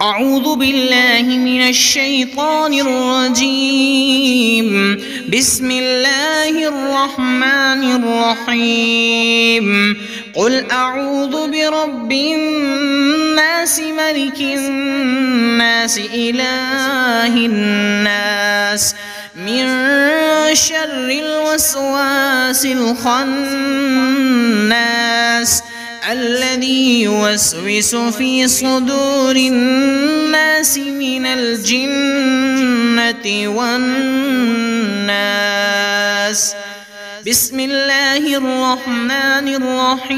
أعوذ بالله من الشيطان الرجيم. بسم الله الرحمن الرحيم. قل أعوذ برب الناس ملك الناس إله الناس من شر الوسواس الخناس الذي يوسوس في صدور الناس من الجنة والناس. بسم الله الرحمن الرحيم.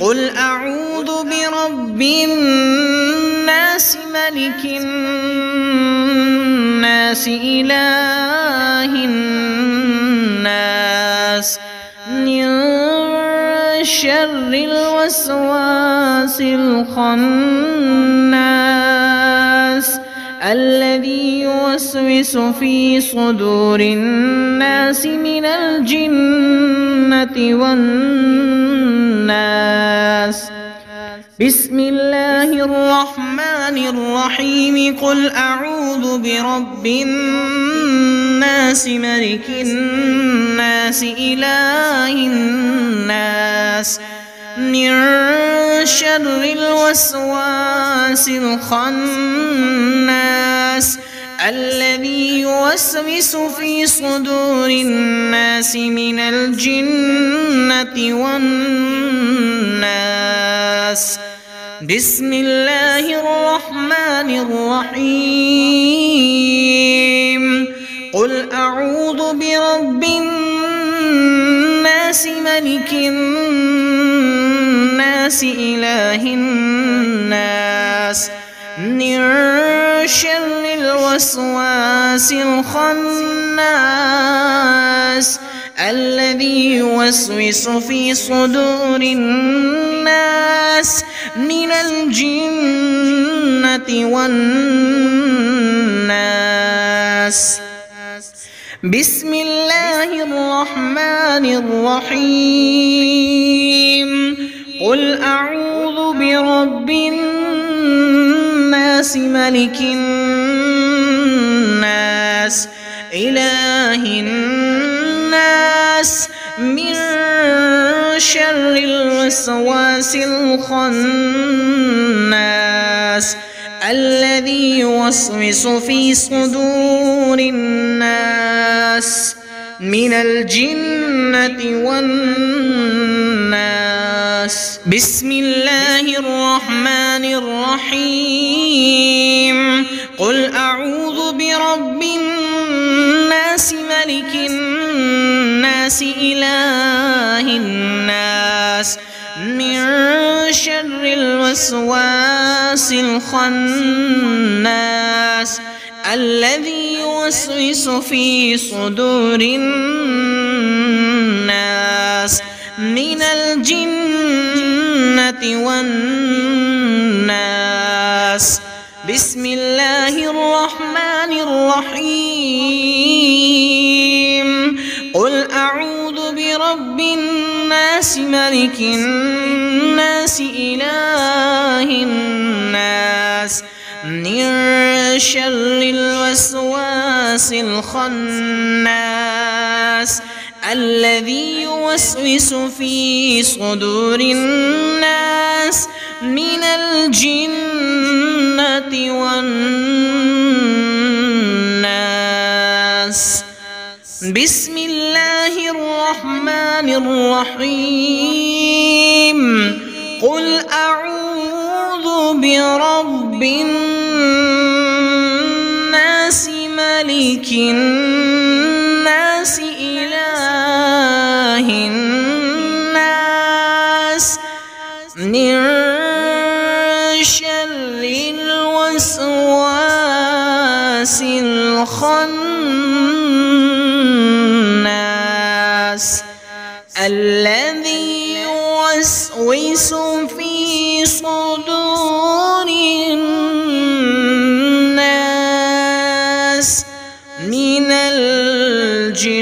قل أعوذ برب الناس ملك الناس إله الناس من شر الوسواس الخناس الذي يوسوس في صدور الناس من الجنة والناس. بسم الله الرحمن الرحيم. قل أعوذ برب الناس ملك الناس إله الناس من شر الوسواس الخناس الذي يوسوس في صدور الناس من الجنة والناس. بسم الله الرحمن الرحيم. قل أعوذ برب الناس ملك الناس إله الناس من شر الوسواس الخناس الذي يوسوس في صدور الناس من الجنة والناس. بسم الله الرحمن الرحيم. قل أعوذ برب الناس ملك الناس إله الناس من شر الوسواس الخناس الذي يوسوس في صدور الناس من الجنة والناس. بسم الله الرحمن الرحيم. قل أعوذ برب الناس ملك الناس إله الناس من شر الوسواس الخناس الذي يوسوس في صدور الناس من الجنة والناس. بسم الله الرحمن الرحيم. قل أعوذ برب الناس ملك الناس إله الناس من شر الوسواس الخناس الذي يوسوس في صدور الناس من الجنة والناس. بسم الله الرحمن الرحيم. قل أعوذ برب الناس ملك الناس إله الناس من شر الوسواس الخناس الذي يوسوس في صدور الناس من الجنة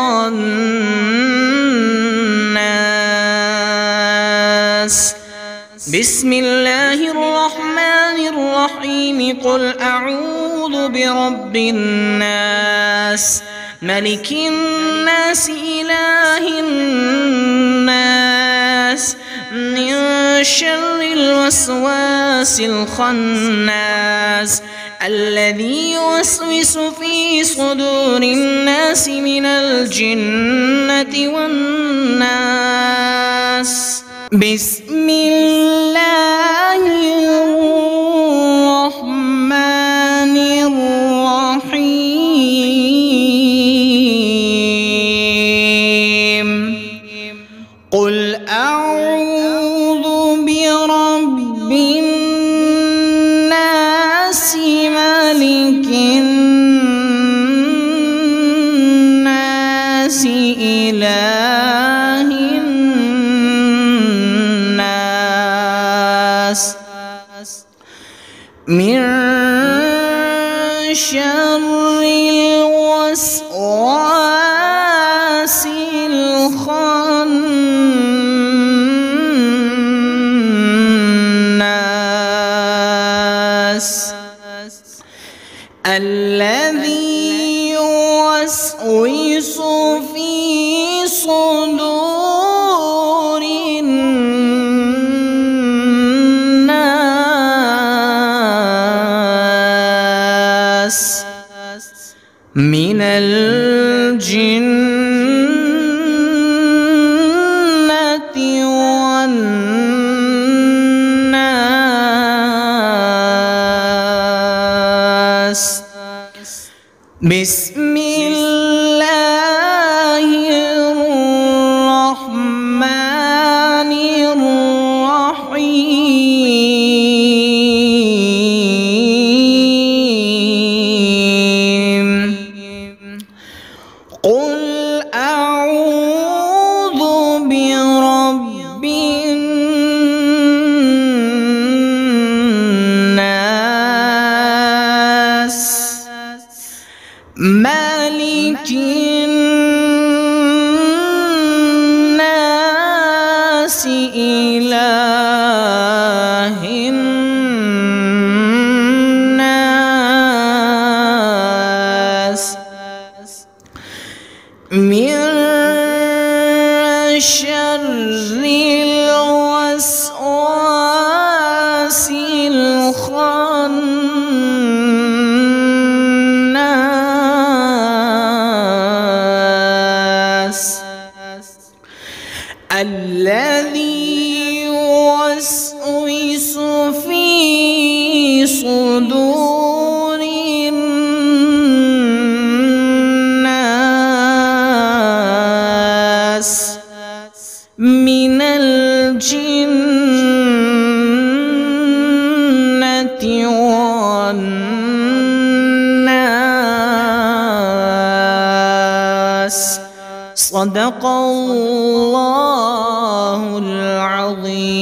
والناس. بسم الله الرحمن الرحيم قل أعوذ برب الناس ملك الناس إله الناس من شر الوسواس الخناس الذي يوسوس في صدور الناس من الجنة والناس. بسم الله الرحمن الرحيم قل أعوذ برب الناس ملك الناس إله الناس من شر الوسواس الخناس الذي يوسوس في صدور الناس من الجنة والناس. بسم الله الرحمن الرحيم قل أعوذ برب الناس ملك الناس إله الناس من شر الوسواس الخناس الذي يوسوس في صدور الناس من الجنة والناس. صدق الله العظيم.